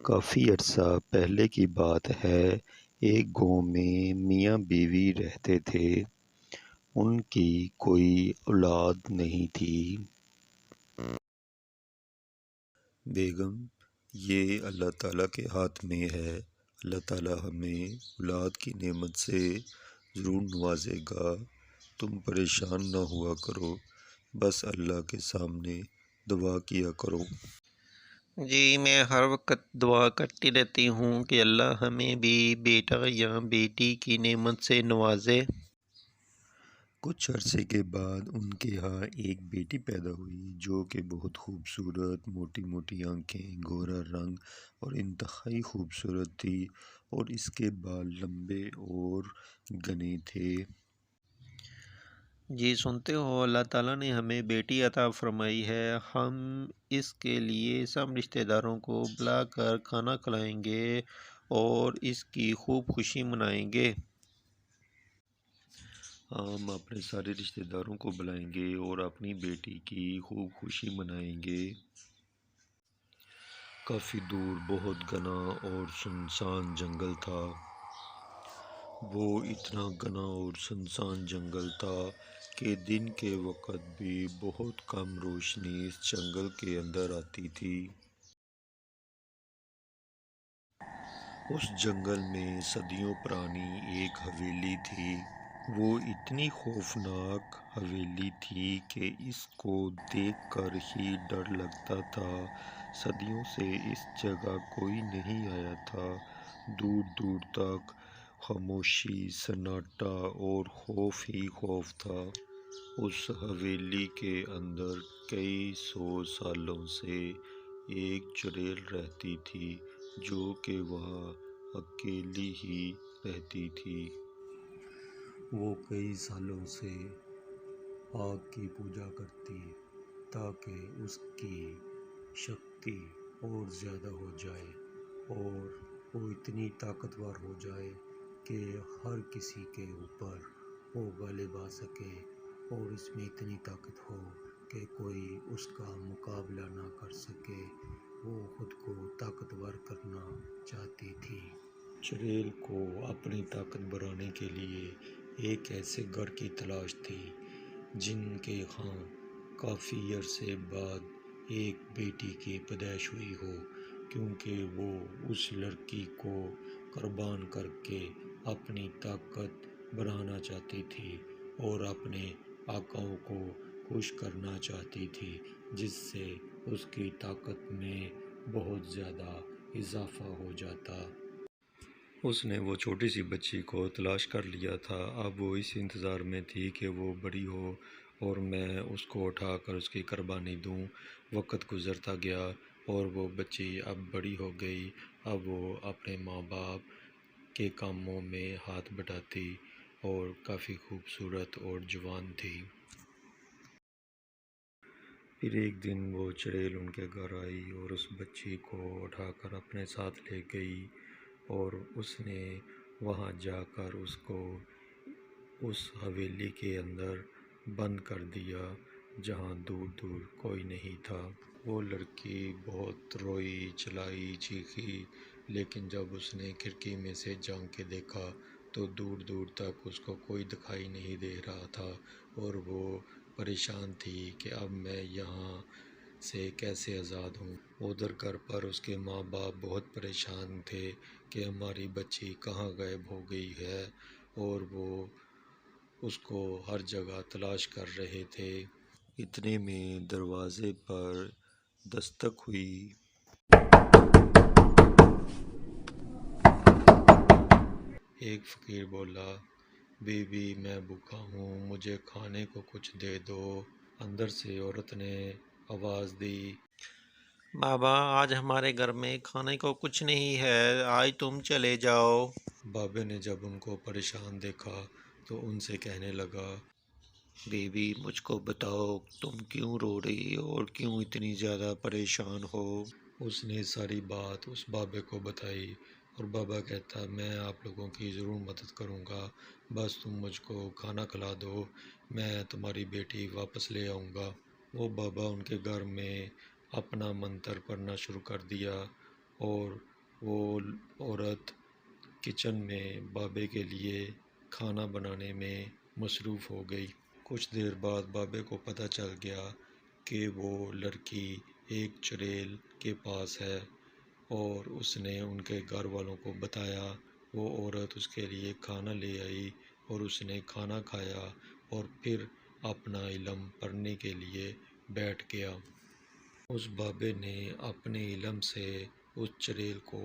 کافی عرصہ پہلے کی بات ہے، ایک گاؤں میں میاں بیوی رہتے تھے۔ ان کی کوئی اولاد نہیں تھی۔ بیگم، یہ اللہ تعالیٰ کے ہاتھ میں ہے۔ اللہ تعالیٰ ہمیں اولاد کی نعمت سے ضرور نوازے گا۔ تم پریشان نہ ہوا کرو، بس اللہ کے سامنے دعا کیا کرو۔ جی، میں ہر وقت دعا کرتی رہتی ہوں کہ اللہ ہمیں بھی بیٹا یا بیٹی کی نعمت سے نوازے۔ کچھ عرصے کے بعد ان کے ہاں ایک بیٹی پیدا ہوئی جو کہ بہت خوبصورت، موٹی موٹی آنکھیں، گورا رنگ اور انتہائی خوبصورت تھی، اور اس کے بال لمبے اور گھنے تھے۔ جی سنتے ہو، اللہ تعالیٰ نے ہمیں بیٹی عطا فرمائی ہے۔ ہم اس کے لیے سب رشتہ داروں کو بلا کر کھانا کھلائیں گے اور اس کی خوب خوشی منائیں گے۔ ہم اپنے سارے رشتہ داروں کو بلائیں گے اور اپنی بیٹی کی خوب خوشی منائیں گے۔ کافی دور بہت گھنا اور سنسان جنگل تھا۔ وہ اتنا گھنا اور سنسان جنگل تھا کہ دن کے وقت بھی بہت کم روشنی اس جنگل کے اندر آتی تھی۔ اس جنگل میں صدیوں پرانی ایک حویلی تھی۔ وہ اتنی خوفناک حویلی تھی کہ اس کو دیکھ کر ہی ڈر لگتا تھا۔ صدیوں سے اس جگہ کوئی نہیں آیا تھا۔ دور دور تک خاموشی، سناٹا اور خوف ہی خوف تھا۔ اس حویلی کے اندر کئی 100 سالوں سے ایک چڑیل رہتی تھی جو کہ وہاں اکیلی ہی رہتی تھی۔ وہ کئی سالوں سے آگ کی پوجا کرتی تاکہ اس کی شکتی اور زیادہ ہو جائے اور وہ اتنی طاقتور ہو جائے کہ ہر کسی کے اوپر وہ غالب آ سکے، اور اس میں اتنی طاقت ہو کہ کوئی اس کا مقابلہ نہ کر سکے۔ وہ خود کو طاقتور کرنا چاہتی تھی۔ چڑیل کو اپنی طاقت بڑھانے کے لیے ایک ایسے گھر کی تلاش تھی جن کے ہاں کافی عرصے بعد ایک بیٹی کی پیدائش ہوئی ہو، کیونکہ وہ اس لڑکی کو قربان کر کے اپنی طاقت بڑھانا چاہتی تھی اور اپنے آقاؤں کو خوش کرنا چاہتی تھی، جس سے اس کی طاقت میں بہت زیادہ اضافہ ہو جاتا۔ اس نے وہ چھوٹی سی بچی کو تلاش کر لیا تھا۔ اب وہ اس انتظار میں تھی کہ وہ بڑی ہو اور میں اس کو اٹھا کر اس کی قربانی دوں۔ وقت گزرتا گیا اور وہ بچی اب بڑی ہو گئی۔ اب وہ اپنے ماں باپ کے کاموں میں ہاتھ بٹاتی اور کافی خوبصورت اور جوان تھی۔ پھر ایک دن وہ چڑیل ان کے گھر آئی اور اس بچی کو اٹھا کر اپنے ساتھ لے گئی، اور اس نے وہاں جا کر اس کو اس حویلی کے اندر بند کر دیا جہاں دور دور کوئی نہیں تھا۔ وہ لڑکی بہت روئی، چلائی، چیخی، لیکن جب اس نے کھڑکی میں سے جھانک کے دیکھا تو دور دور تک اس کو کوئی دکھائی نہیں دے رہا تھا، اور وہ پریشان تھی کہ اب میں یہاں سے کیسے آزاد ہوں۔ ادھر گھر پر اس کے ماں باپ بہت پریشان تھے کہ ہماری بچی کہاں غائب ہو گئی ہے، اور وہ اس کو ہر جگہ تلاش کر رہے تھے۔ اتنے میں دروازے پر دستک ہوئی۔ ایک فقیر بولا، بی بی میں بھوکا ہوں، مجھے کھانے کو کچھ دے دو۔ اندر سے عورت نے آواز دی، بابا، آج ہمارے گھر میں کھانے کو کچھ نہیں ہے، آج تم چلے جاؤ۔ بابے نے جب ان کو پریشان دیکھا تو ان سے کہنے لگا، بیوی مجھ کو بتاؤ تم کیوں رو رہی ہو اور کیوں اتنی زیادہ پریشان ہو؟ اس نے ساری بات اس بابے کو بتائی، اور بابا کہتا، میں آپ لوگوں کی ضرور مدد کروں گا، بس تم مجھ کو کھانا کھلا دو، میں تمہاری بیٹی واپس لے آؤں گا۔ وہ بابا ان کے گھر میں اپنا منتر پڑھنا شروع کر دیا، اور وہ عورت کچن میں بابے کے لیے کھانا بنانے میں مصروف ہو گئی۔ کچھ دیر بعد بابے کو پتہ چل گیا کہ وہ لڑکی ایک چڑیل کے پاس ہے اور اس نے ان کے گھر والوں کو بتایا۔ وہ عورت اس کے لیے کھانا لے آئی اور اس نے کھانا کھایا اور پھر اپنا علم پڑھنے کے لیے بیٹھ گیا۔ اس بابے نے اپنے علم سے اس چڑیل کو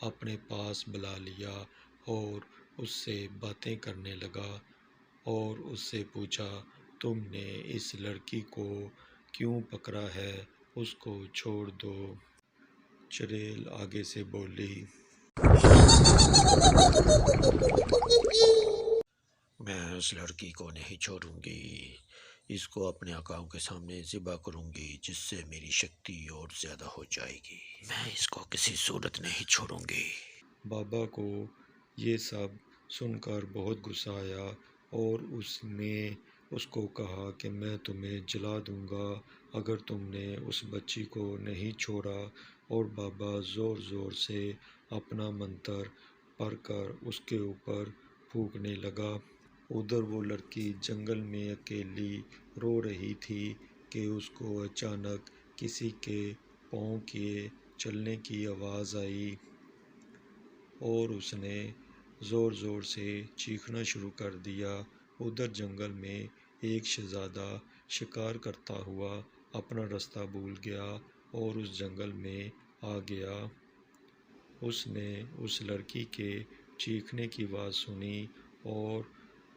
اپنے پاس بلا لیا اور اس سے باتیں کرنے لگا اور اس سے پوچھا، تم نے اس لڑکی کو کیوں پکڑا ہے؟ اس کو چھوڑ دو۔ چڑیل آگے سے بولی، میں اس لڑکی کو نہیں چھوڑوں گی، اس کو اپنے آقاؤں کے سامنے ذبح کروں گی جس سے میری شکتی اور زیادہ ہو جائے گی۔ میں اس کو کسی صورت نہیں چھوڑوں گی۔ بابا کو یہ سب سن کر بہت غصہ آیا اور اس نے اس کو کہا کہ میں تمہیں جلا دوں گا اگر تم نے اس بچی کو نہیں چھوڑا، اور بابا زور زور سے اپنا منتر پڑھ کر اس کے اوپر پھونکنے لگا۔ ادھر وہ لڑکی جنگل میں اکیلی رو رہی تھی کہ اس کو اچانک کسی کے پاؤں کے چلنے کی آواز آئی اور اس نے زور زور سے چیخنا شروع کر دیا۔ ادھر جنگل میں ایک شہزادہ شکار کرتا ہوا اپنا راستہ بھول گیا اور اس جنگل میں آ گیا۔ اس نے اس لڑکی کے چیخنے کی آواز سنی اور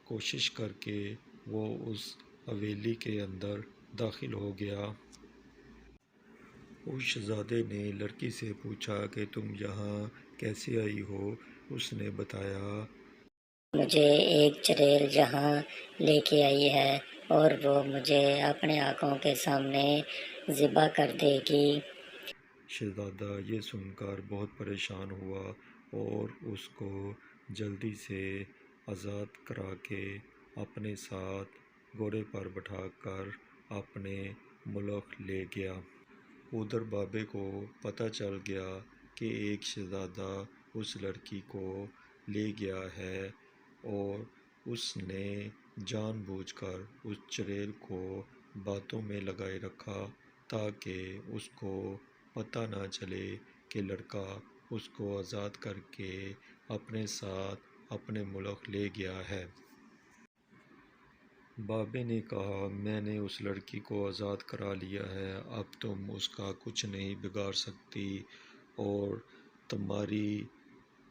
کوشش کر کے وہ اس حویلی کے اندر داخل ہو گیا۔ اس شہزادے نے لڑکی سے پوچھا کہ تم یہاں کیسے آئی ہو؟ اس نے بتایا، مجھے ایک چڑیل یہاں لے کے آئی ہے اور وہ مجھے اپنے آنکھوں کے سامنے ذبح کر دے گی۔ شہزادہ یہ سن کر بہت پریشان ہوا اور اس کو جلدی سے آزاد کرا کے اپنے ساتھ گھوڑے پر بٹھا کر اپنے ملک لے گیا۔ ادھر بابے کو پتہ چل گیا کہ ایک شہزادہ اس لڑکی کو لے گیا ہے اور اس نے جان بوجھ کر اس چڑیل کو باتوں میں لگائے رکھا تاکہ اس کو پتہ نہ چلے کہ لڑکا اس کو آزاد کر کے اپنے ساتھ اپنے ملک لے گیا ہے۔ بابے نے کہا، میں نے اس لڑکی کو آزاد کرا لیا ہے، اب تم اس کا کچھ نہیں بگاڑ سکتی اور تمہاری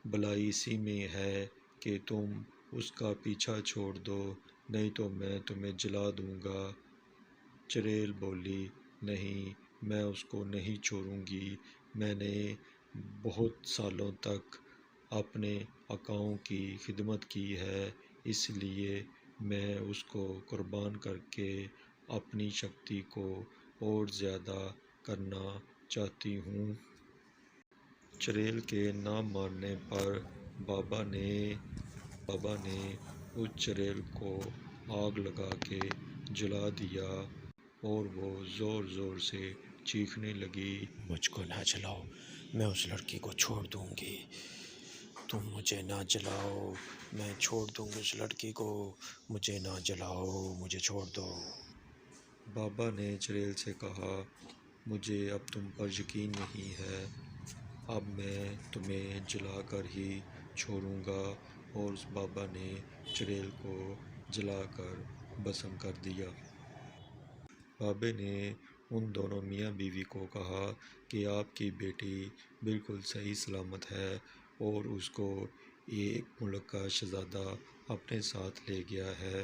بھلائی اسی میں ہے کہ تم اس کا پیچھا چھوڑ دو، نہیں تو میں تمہیں جلا دوں گا۔ چڑیل بولی، نہیں، میں اس کو نہیں چھوڑوں گی، میں نے بہت سالوں تک اپنے آقاؤں کی خدمت کی ہے، اس لیے میں اس کو قربان کر کے اپنی شکتی کو اور زیادہ کرنا چاہتی ہوں۔ چڑیل کے نہ ماننے پر بابا نے اس چڑیل کو آگ لگا کے جلا دیا اور وہ زور زور سے چیخنے لگی، مجھ کو نہ جلاؤ، میں اس لڑکی کو چھوڑ دوں گی، تم مجھے نہ جلاؤ، میں چھوڑ دوں گی اس لڑکی کو، مجھے نہ جلاؤ، مجھے چھوڑ دو۔ بابا نے چڑیل سے کہا، مجھے اب تم پر یقین نہیں ہے، اب میں تمہیں جلا کر ہی چھوڑوں گا، اور اس بابا نے چڑیل کو جلا کر بھسم کر دیا۔ بابے نے ان دونوں میاں بیوی کو کہا کہ آپ کی بیٹی بالکل صحیح سلامت ہے اور اس کو ایک ملک کا شہزادہ اپنے ساتھ لے گیا ہے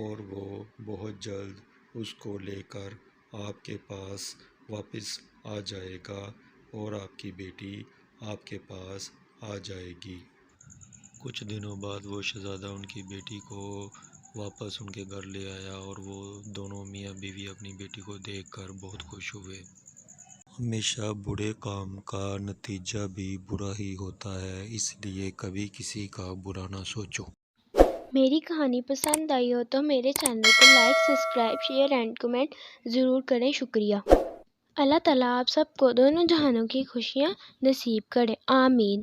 اور وہ بہت جلد اس کو لے کر آپ کے پاس واپس آ جائے گا اور آپ کی بیٹی آپ کے پاس آ جائے گی۔ کچھ دنوں بعد وہ شہزادہ ان کی بیٹی کو واپس ان کے گھر لے آیا اور وہ دونوں میاں بیوی اپنی بیٹی کو دیکھ کر بہت خوش ہوئے۔ ہمیشہ برے کام کا نتیجہ بھی برا ہی ہوتا ہے، اس لیے کبھی کسی کا برا نہ سوچو۔ میری کہانی پسند آئی ہو تو میرے چینل کو like, subscribe, share and comment ضرور کریں۔ شکریہ۔ اللہ تعالیٰ آپ سب کو دونوں جہانوں کی خوشیاں نصیب کرے، آمین۔